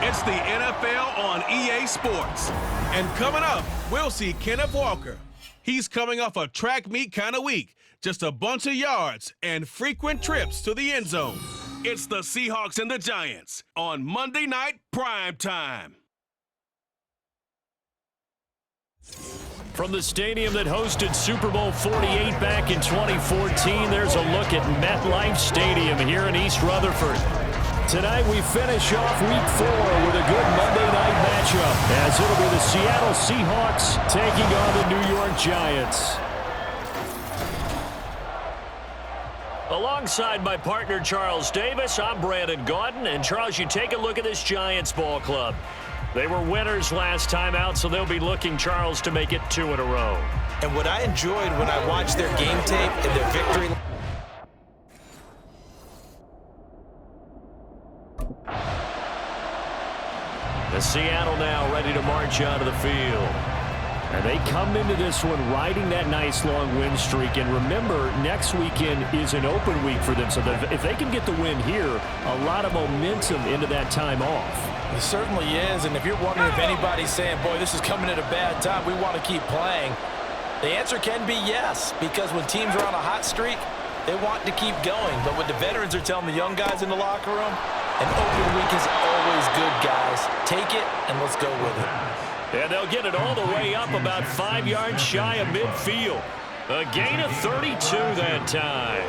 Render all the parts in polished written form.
It's the NFL on EA Sports. And coming up, we'll see Kenneth Walker. He's coming off a track meet kind of week. Just a bunch of yards and frequent trips to the end zone. It's the Seahawks and the Giants on Monday Night Prime Time. From the stadium that hosted Super Bowl 48 back in 2014, there's a look at MetLife Stadium here in East Rutherford. Tonight we finish off Week 4 with a good Monday night matchup, as it'll be the Seattle Seahawks taking on the New York Giants. Alongside my partner Charles Davis, I'm Brandon Gaudin. And Charles, you take a look at this Giants ball club. They were winners last time out, so they'll be looking, Charles, to make it 2 in a row. And what I enjoyed when I watched their game tape and their victory... The Seattle now ready to march out of the field. And they come into this one riding that nice long win streak. And remember, next weekend is an open week for them. So if they can get the win here, a lot of momentum into that time off. It certainly is. And if you're wondering if anybody's saying, boy, this is coming at a bad time, we want to keep playing, the answer can be yes. Because when teams are on a hot streak, they want to keep going. But what the veterans are telling the young guys in the locker room, an open week is always good, guys. Take it and let's go with it. And they'll get it all the way up about 5 yards shy of midfield. A gain of 32 that time.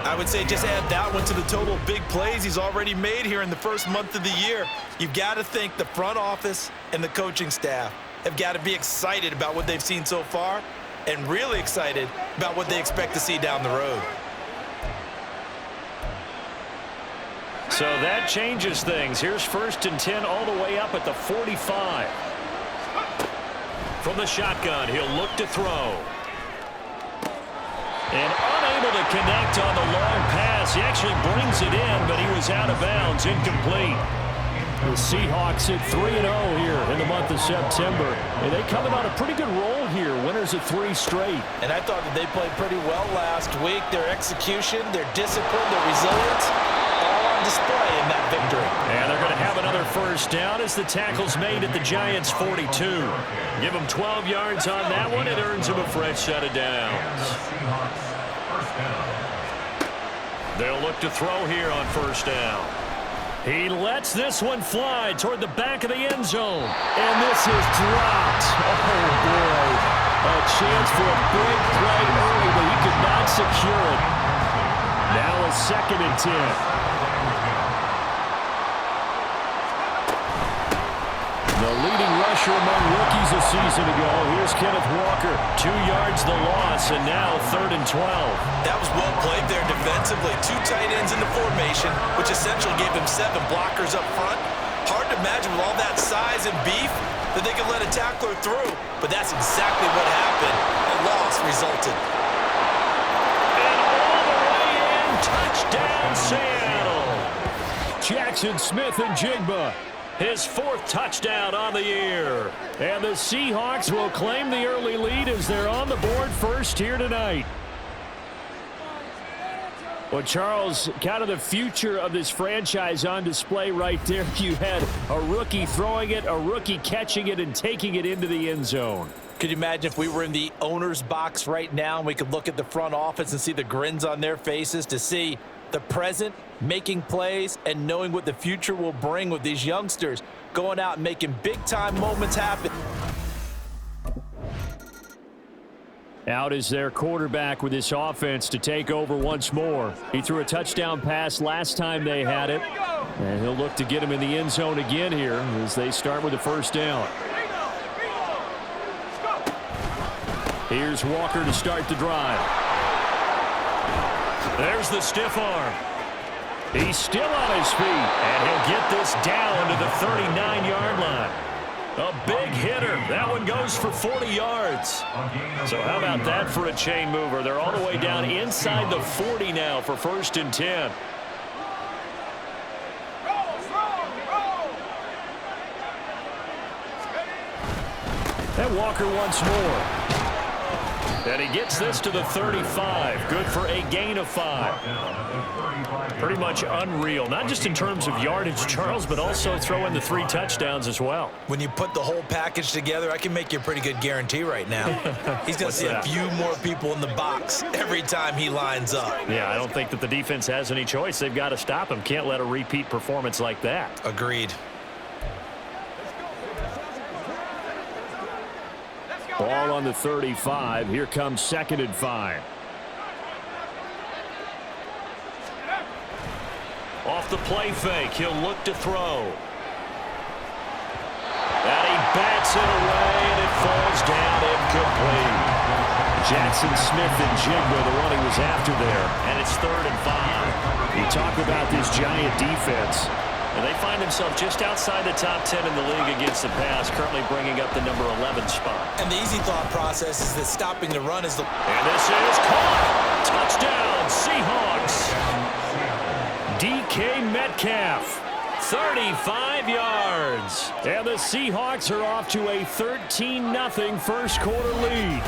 I would say just add that one to the total of big plays he's already made here in the first month of the year. You've got to think the front office and the coaching staff have got to be excited about what they've seen so far and really excited about what they expect to see down the road. So that changes things. Here's 1st and 10 all the way up at the 45. From the shotgun, he'll look to throw. And unable to connect on the long pass. He actually brings it in, but he was out of bounds, incomplete. The Seahawks at 3-0 here in the month of September. And they coming on a pretty good roll here, winners of 3 straight. And I thought that they played pretty well last week. Their execution, their discipline, their resilience, all on display in that victory. And they're going to have another first down as the tackle's made at the Giants' 42. Give them 12 yards on that one. It earns them a fresh set of downs. They'll look to throw here on 1st down. He lets this one fly toward the back of the end zone. And this is dropped. Oh, boy. A chance for a big play early, but he could not secure it. Now a 2nd and 10. The leading rusher among rookies a season ago. Here's Kenneth Walker. 2 yards the loss, and now 3rd and 12. That was well played there defensively. 2 tight ends in the formation, which essentially gave him 7 blockers up front. Hard to imagine with all that size and beef that they could let a tackler through. But that's exactly what happened. A loss resulted. And all the way in, touchdown Seattle. Jackson Smith and Jigba. His 4th touchdown on the year. And the Seahawks will claim the early lead as they're on the board first here tonight. Well, Charles, kind of the future of this franchise on display right there. You had a rookie throwing it, a rookie catching it, and taking it into the end zone. Could you imagine if we were in the owner's box right now and we could look at the front office and see the grins on their faces to see the present, making plays, and knowing what the future will bring with these youngsters going out and making big-time moments happen. Out is their quarterback with this offense to take over once more. He threw a touchdown pass last time they had it, and he'll look to get him in the end zone again here as they start with the 1st down. Here's Walker to start the drive. There's the stiff arm. He's still on his feet, and he'll get this down to the 39-yard line. A big hitter. That one goes for 40 yards. So how about that for a chain mover? They're all the way down inside the 40 now for 1st and 10. And Walker once more. And he gets this to the 35. Good for a gain of 5. Pretty much unreal, not just in terms of yardage, Charles, but also throw in the 3 touchdowns as well. When you put the whole package together, I can make you a pretty good guarantee right now. He's going to see a few more people in the box every time he lines up. Yeah, I don't think that the defense has any choice. They've got to stop him. Can't let a repeat performance like that. Agreed. Ball on the 35. Here comes 2nd and 5. Off the play fake, he'll look to throw. And he bats it away, and it falls down incomplete. Jackson Smith and Jigba, the one he was after there, and it's 3rd and 5. You talk about this Giant defense. And they find themselves just outside the top 10 in the league against the pass, currently bringing up the number 11 spot. And the easy thought process is that stopping the run is the... And this is caught. Touchdown, Seahawks. DK Metcalf, 35 yards. And the Seahawks are off to a 13-0 first quarter lead.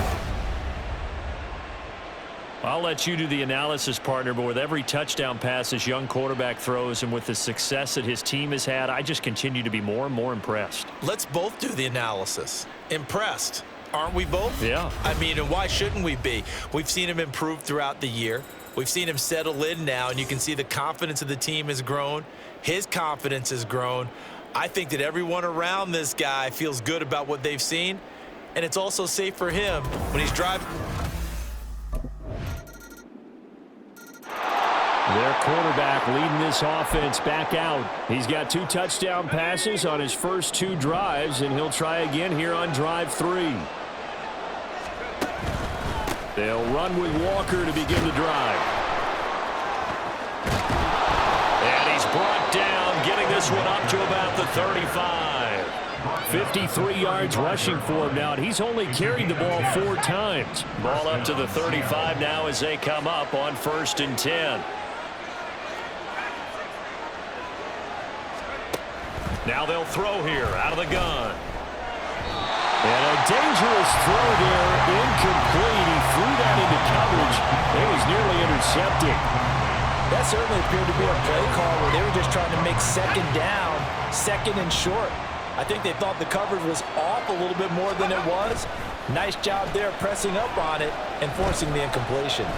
I'll let you do the analysis, partner, but with every touchdown pass this young quarterback throws and with the success that his team has had, I just continue to be more and more impressed. Let's both do the analysis. Impressed. Aren't we both? Yeah. I mean, and why shouldn't we be? We've seen him improve throughout the year. We've seen him settle in now, and you can see the confidence of the team has grown. His confidence has grown. I think that everyone around this guy feels good about what they've seen, and it's also safe for him when he's driving. Their quarterback leading this offense back out. He's got 2 touchdown passes on his first 2 drives, and he'll try again here on drive 3. They'll run with Walker to begin the drive. And he's brought down, getting this one up to about the 35. 53 yards rushing for him now, and he's only carried the ball 4 times. Ball up to the 35 now as they come up on 1st and 10. Now they'll throw here out of the gun. And a dangerous throw there, incomplete. He threw that into coverage. It was nearly intercepted. That certainly appeared to be a play call where they were just trying to make 2nd down, 2nd and short. I think they thought the coverage was off a little bit more than it was. Nice job there pressing up on it and forcing the incompletion.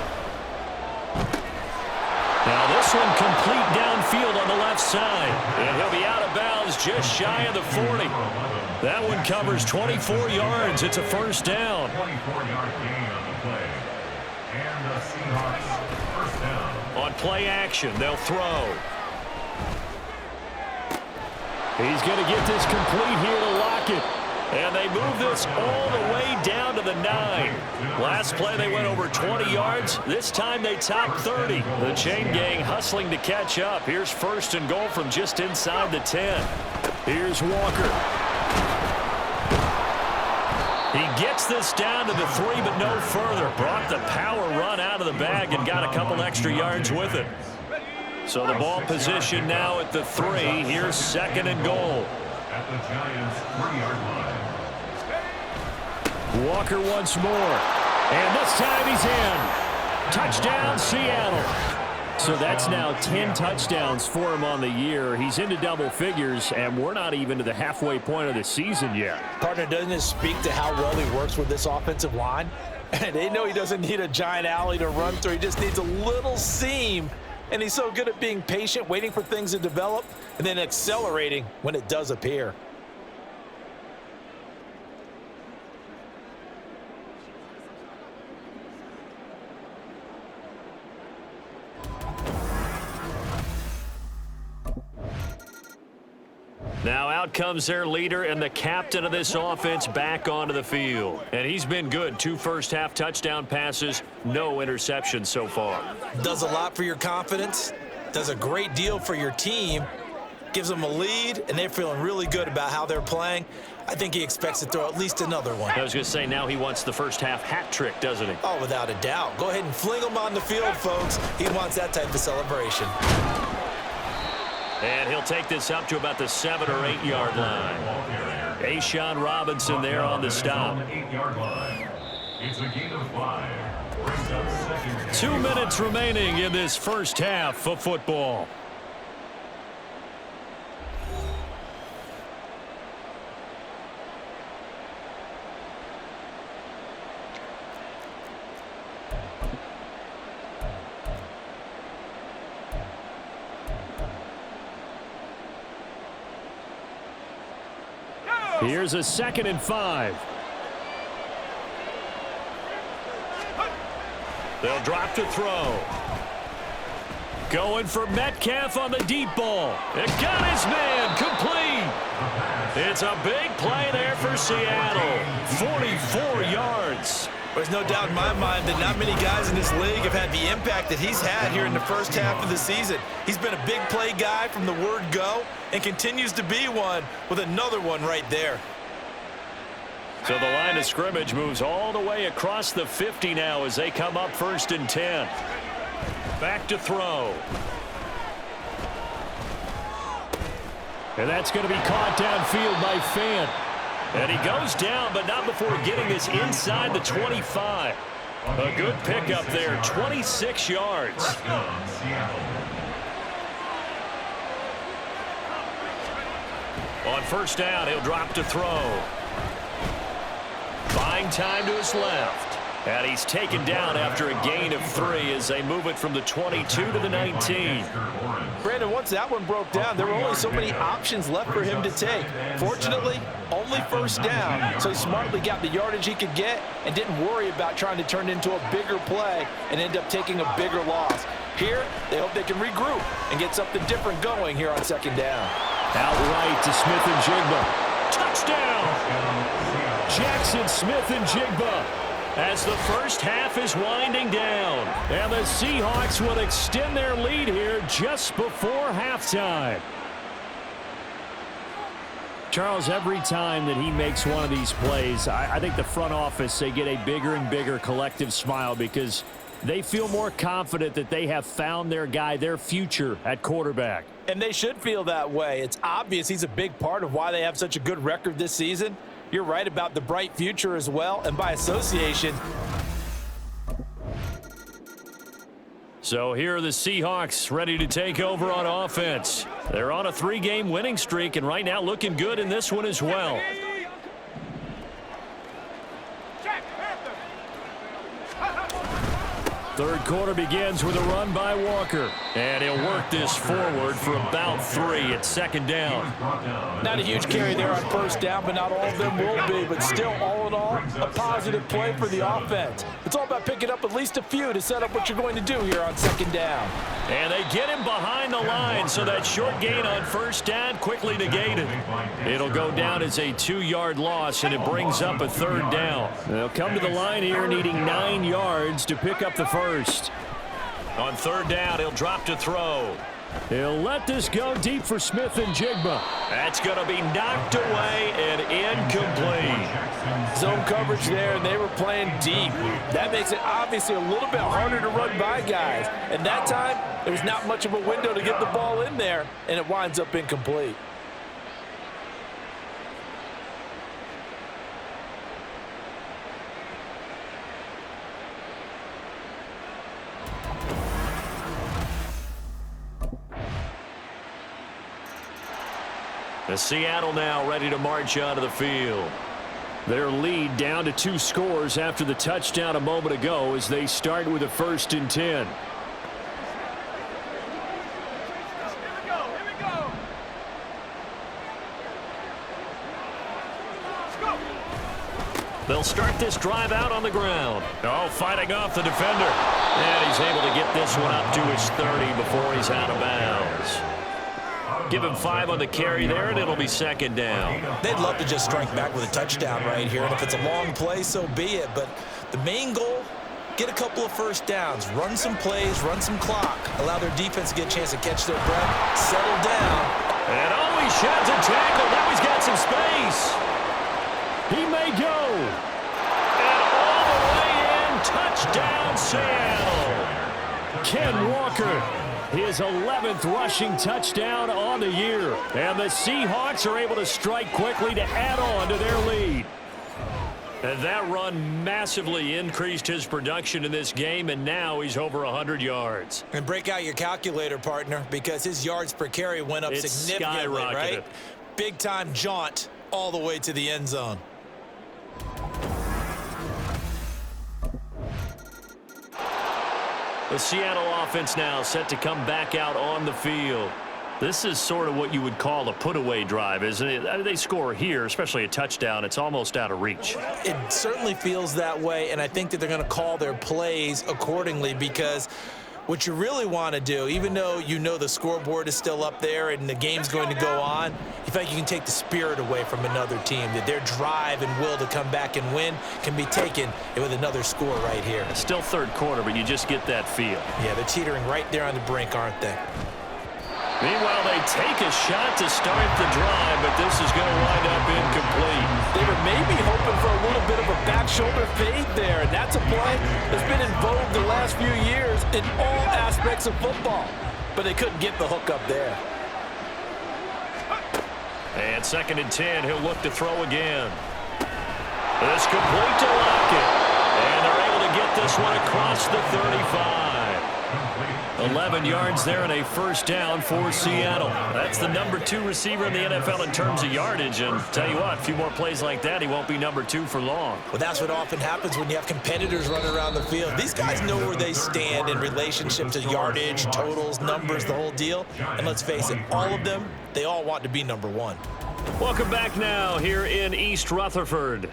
Now this one complete downfield on the left side. And he'll be out of bounds just shy of the 40. That one covers 24 yards. It's a 1st down. 24-yard gain on the play. And the Seahawks 1st down. On play action, they'll throw. He's going to get this complete here to Lockett. And they move this all the way down to the 9. Last play they went over 20 yards. This time they top 30. The chain gang hustling to catch up. Here's 1st and goal from just inside the 10. Here's Walker. He gets this down to the 3, but no further. Brought the power run out of the bag and got a couple extra yards with it. So the ball position now at the 3. Here's 2nd and goal. At the Giants' 3-yard line. Walker once more. And this time he's in. Touchdown, Seattle. So that's now 10 touchdowns for him on the year. He's into double figures, and we're not even to the halfway point of the season yet. Partner, doesn't it speak to how well he works with this offensive line? And they know he doesn't need a giant alley to run through. He just needs a little seam. And he's so good at being patient, waiting for things to develop, and then accelerating when it does appear. Now out comes their leader and the captain of this offense back onto the field. And he's been good. 2 first-half touchdown passes, no interceptions so far. Does a lot for your confidence, does a great deal for your team, gives them a lead, and they're feeling really good about how they're playing. I think he expects to throw at least another one. I was going to say, now he wants the first-half hat trick, doesn't he? Oh, without a doubt. Go ahead and fling him on the field, folks. He wants that type of celebration. And he'll take this up to about the 7 or 8 yard line. Ashawn Robinson there on the stop. It's a gain of 5. Brings up second and 2 minutes remaining in this first half of football. Here's a 2nd and 5. They'll drop to throw. Going for Metcalf on the deep ball. It got his man complete. It's a big play there for Seattle. 44 yards. There's no doubt in my mind that not many guys in this league have had the impact that he's had here in the first half of the season. He's been a big play guy from the word go and continues to be one with another one right there. So the line of scrimmage moves all the way across the 50 now as they come up 1st and 10. Back to throw. And that's going to be caught downfield by Fant. And he goes down, but not before getting this inside the 25. A good pickup there, 26 yards. On 1st down, he'll drop to throw. Buying time to his left. And he's taken down after a gain of 3 as they move it from the 22 to the 19. Brandon, once that one broke down, there were only so many options left for him to take. Fortunately, only 1st down, so he smartly got the yardage he could get and didn't worry about trying to turn it into a bigger play and end up taking a bigger loss. Here, they hope they can regroup and get something different going here on 2nd down. Outright to Smith and Jigba. Touchdown! Jackson Smith and Jigba as the first half is winding down. And the Seahawks will extend their lead here just before halftime. Charles, every time that he makes one of these plays, I think the front office, they get a bigger and bigger collective smile because they feel more confident that they have found their guy, their future at quarterback. And they should feel that way. It's obvious he's a big part of why they have such a good record this season. You're right about the bright future as well, and by association. So here are the Seahawks ready to take over on offense. They're on a 3-game winning streak, and right now looking good in this one as well. Third quarter begins with a run by Walker. And he'll work this forward for about 3 at 2nd down. Not a huge carry there on 1st down, but not all of them will be. But still, all in all, a positive play for the offense. It's all about picking up at least a few to set up what you're going to do here on 2nd down. And they get him behind the line, so that short gain on 1st down quickly negated. It'll go down as a 2-yard loss, and it brings up a 3rd down. They'll come to the line here needing 9 yards to pick up the first. On 3rd down, he'll drop to throw. He'll let this go deep for Smith and Jigba. That's going to be knocked away and incomplete. Zone coverage there, and they were playing deep. That makes it obviously a little bit harder to run by guys. And that time, there's not much of a window to get the ball in there, and it winds up incomplete. The Seattle now ready to march onto the field. Their lead down to 2 scores after the touchdown a moment ago as they start with a 1st and 10. They'll start this drive out on the ground. Oh, fighting off the defender. And he's able to get this one up to his 30 before he's out of bounds. Give him 5 on the carry there, and it'll be 2nd down. They'd love to just strike back with a touchdown right here, and if it's a long play, so be it. But the main goal, get a couple of 1st downs, run some plays, run some clock, allow their defense to get a chance to catch their breath, settle down. And he sheds a tackle. Now he's got some space. He may go. And all the way in, touchdown Seattle. Ken Walker, his 11th rushing touchdown on the year. And the Seahawks are able to strike quickly to add on to their lead. And that run massively increased his production in this game, and now he's over 100 yards. And break out your calculator, partner, because his yards per carry went up significantly, right? Big-time jaunt all the way to the end zone. The Seattle offense now set to come back out on the field. This is sort of what you would call a put-away drive, isn't it? They score here, especially a touchdown. It's almost out of reach. It certainly feels that way, and I think that they're going to call their plays accordingly, because what you really want to do, even though you know the scoreboard is still up there and the game's going to go on, you feel like you can take the spirit away from another team, that their drive and will to come back and win can be taken with another score right here. Still third quarter, but you just get that feel. Yeah, they're teetering right there on the brink, aren't they? Meanwhile, they take a shot to start the drive, but this is going to wind up incomplete. They were maybe hoping for a little bit of a back shoulder fade there, and that's a play that's been in vogue the last few years in all aspects of football. But they couldn't get the hook up there. And 2nd and 10, he'll look to throw again. It's complete to Lockett. And they're able to get this one across the 35. 11 yards there and a first down for Seattle. That's the number 2 receiver in the NFL in terms of yardage. And tell you what, a few more plays like that, he won't be number 2 for long. Well, that's what often happens when you have competitors running around the field. These guys know where they stand in relationship to yardage, totals, numbers, the whole deal. And let's face it, all of them, they all want to be number 1. Welcome back now here in East Rutherford.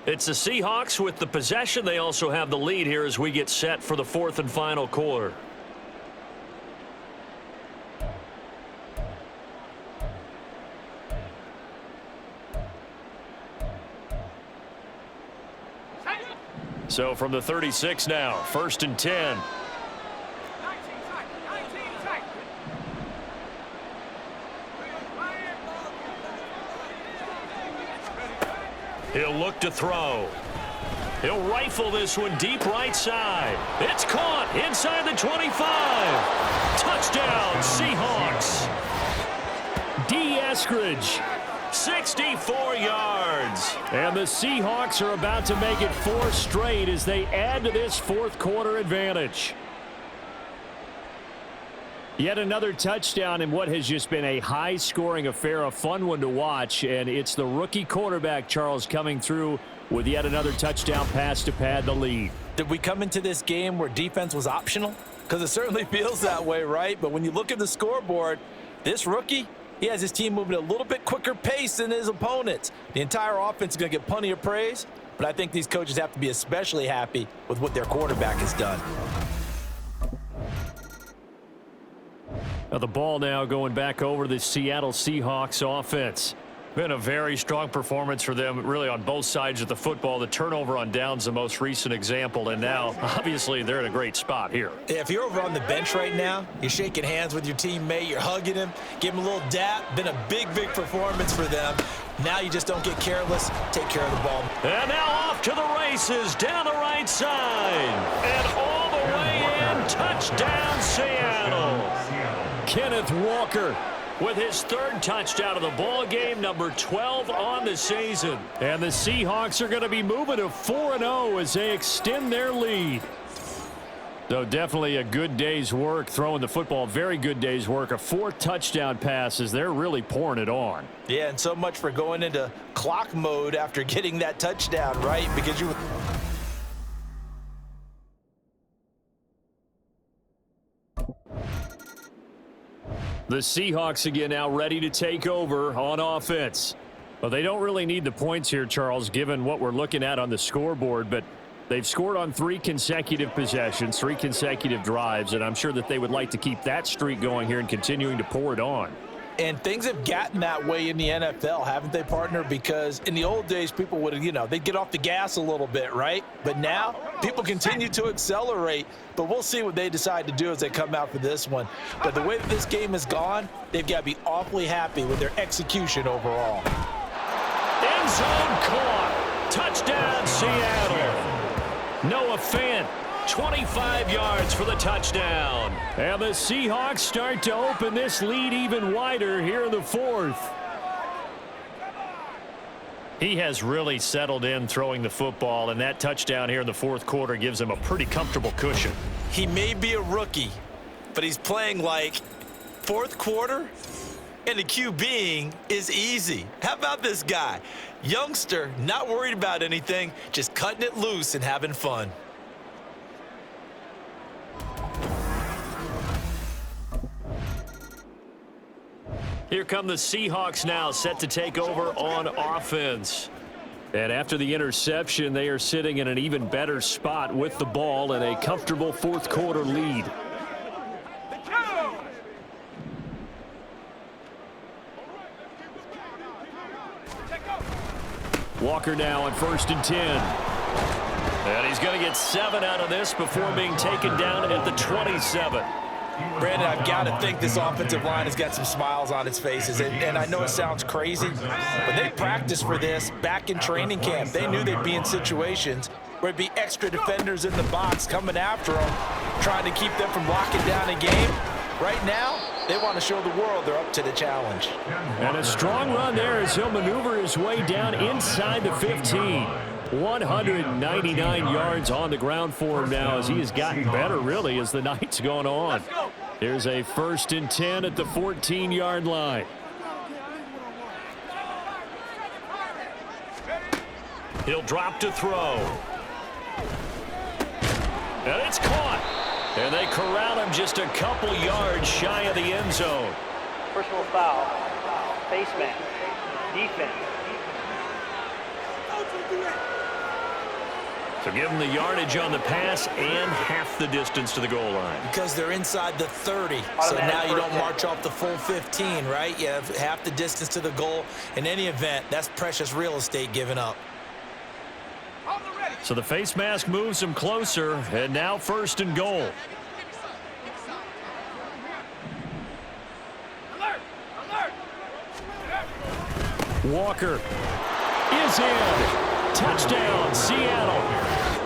It's the Seahawks with the possession. They also have the lead here as we get set for the 4th and final quarter. So from the 36 now, 1st and 10. He'll look to throw. He'll rifle this one deep right side. It's caught inside the 25. Touchdown, Seahawks. D. Eskridge. 64 yards. And the Seahawks are about to make it 4 straight as they add to this 4th quarter advantage. Yet another touchdown in what has just been a high-scoring affair, a fun one to watch. And it's the rookie quarterback, Charles, coming through with yet another touchdown pass to pad the lead. Did we come into this game where defense was optional? Because it certainly feels that way, right? But when you look at the scoreboard, this rookie, he has his team moving at a little bit quicker pace than his opponents. The entire offense is going to get plenty of praise, but I think these coaches have to be especially happy with what their quarterback has done. Now the ball now going back over to the Seattle Seahawks offense. Been a very strong performance for them, really, on both sides of the football. The turnover on downs, the most recent example, and now, obviously, they're in a great spot here. Yeah, if you're over on the bench right now, you're shaking hands with your teammate, you're hugging him, give him a little dap. Been a big, big performance for them. Now you just don't get careless, take care of the ball. And now off to the races, down the right side, and all the way in, touchdown, Seattle. Kenneth Walker with his 3rd touchdown of the ball game, number 12 on the season. And the Seahawks are going to be moving to 4-0 as they extend their lead. So definitely a good day's work throwing the football. Very good day's work. A 4th touchdown pass as they're really pouring it on. Yeah, and so much for going into clock mode after getting that touchdown, right? Because you... The Seahawks again now ready to take over on offense. Well, they don't really need the points here, Charles, given what we're looking at on the scoreboard, but they've scored on 3 consecutive possessions, 3 consecutive drives, and I'm sure that they would like to keep that streak going here and continuing to pour it on. And things have gotten that way in the NFL, haven't they, partner? Because in the old days, people would, they'd get off the gas a little bit, right? But now, people continue to accelerate. But we'll see what they decide to do as they come out for this one. But the way that this game has gone, they've got to be awfully happy with their execution overall. End zone caught. Touchdown, Seattle. Noah Fant. 25 yards for the touchdown. And the Seahawks start to open this lead even wider here in the 4th. He has really settled in throwing the football, and that touchdown here in the fourth quarter gives him a pretty comfortable cushion. He may be a rookie, but he's playing like fourth quarter, and the QBing is easy. How about this guy? Youngster, not worried about anything, just cutting it loose and having fun. Here come the Seahawks now, set to take over on offense. And after the interception, they are sitting in an even better spot with the ball and a comfortable fourth quarter lead. Walker now on 1st and 10. And he's going to get 7 out of this before being taken down at the 27. Brandon, I've got to think this offensive line has got some smiles on its faces. And I know it sounds crazy, but they practiced for this back in training camp. They knew they'd be in situations where it'd be extra defenders in the box coming after them, trying to keep them from locking down a game. Right now, they want to show the world they're up to the challenge. And a strong run there as he'll maneuver his way down inside the 15. 199 yards on the ground for him now as he has gotten better, really, as the night's gone on. Here's a 1st and 10 at the 14-yard line. He'll drop to throw. And it's caught. And they corral him just a couple yards shy of the end zone. Personal foul, face mask, defense. So give them the yardage on the pass and half the distance to the goal line. Because they're inside the 30. So now you don't march off the full 15, right? You have half the distance to the goal. In any event, that's precious real estate given up. So the face mask moves him closer, and now 1st and goal. Walker is in. Touchdown, Seattle.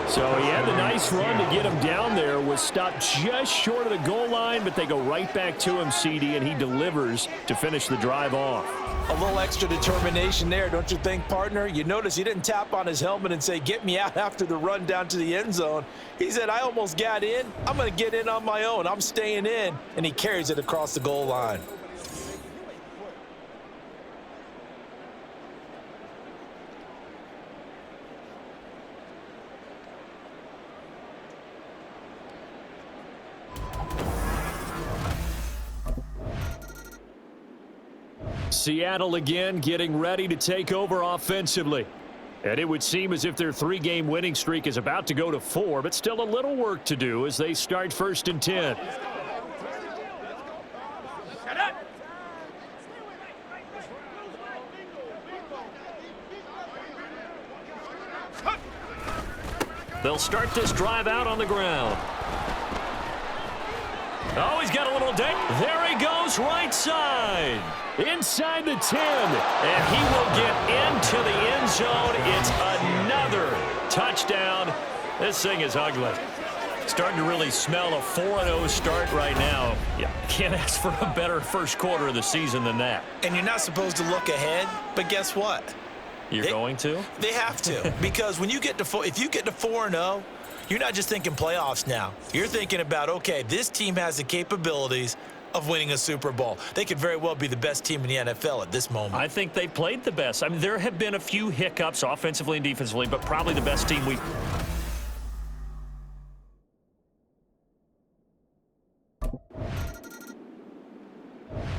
So he had the nice run to get him down there, was stopped just short of the goal line, but they go right back to him, CD, and he delivers to finish the drive off. A little extra determination there, don't you think, partner? You notice he didn't tap on his helmet and say, get me out after the run down to the end zone. He said, I almost got in. I'm going to get in on my own. I'm staying in. And he carries it across the goal line. Seattle again getting ready to take over offensively. And it would seem as if their 3-game winning streak is about to go to 4, but still a little work to do as they start 1st and 10. They'll start this drive out on the ground. Oh, he's got a little dink. There he goes, right side. Inside the 10. And he will get into the end zone. It's another touchdown. This thing is ugly. Starting to really smell a 4-0 start right now. Yeah, can't ask for a better first quarter of the season than that. And you're not supposed to look ahead, but guess what? You're going to? They have to. Because when you get to if you get to 4-0, you're not just thinking playoffs now. You're thinking about, okay, this team has the capabilities of winning a Super Bowl. They could very well be the best team in the NFL at this moment. I think they played the best. I mean, there have been a few hiccups offensively and defensively, but probably the best team we've...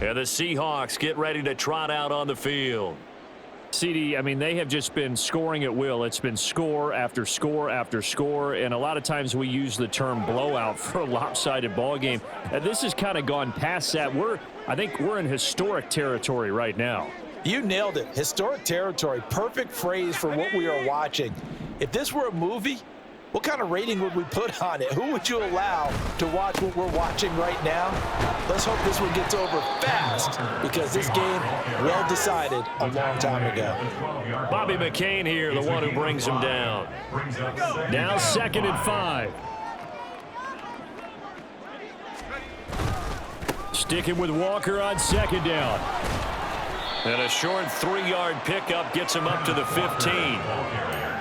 Yeah, the Seahawks get ready to trot out on the field. CD, I mean, they have just been scoring at will. It's been score after score after score, and a lot of times we use the term blowout for a lopsided ball game. And this has kind of gone past that. I think we're in historic territory right now. You nailed it. Historic territory. Perfect phrase for what we are watching. If this were a movie, what kind of rating would we put on it? Who would you allow to watch what we're watching right now? Let's hope this one gets over fast, because this game, well decided a long time ago. Bobby McCain here, the one who brings him down. Now 2nd and 5. Sticking with Walker on 2nd down. And a short 3-yard pickup gets him up to the 15.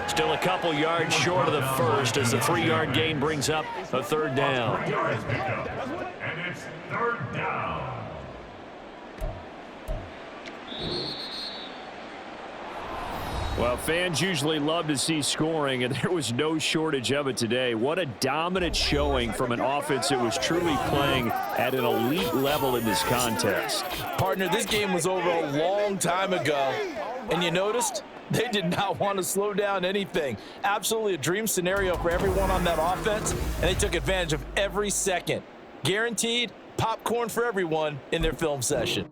Still a couple yards short of the first as the 3-yard gain brings up a third down. And it's third down. Well, fans usually love to see scoring, and there was no shortage of it today. What a dominant showing from an offense that was truly playing at an elite level in this contest. Partner, this game was over a long time ago, and you noticed they did not want to slow down anything. Absolutely a dream scenario for everyone on that offense, and they took advantage of every second. Guaranteed popcorn for everyone in their film session.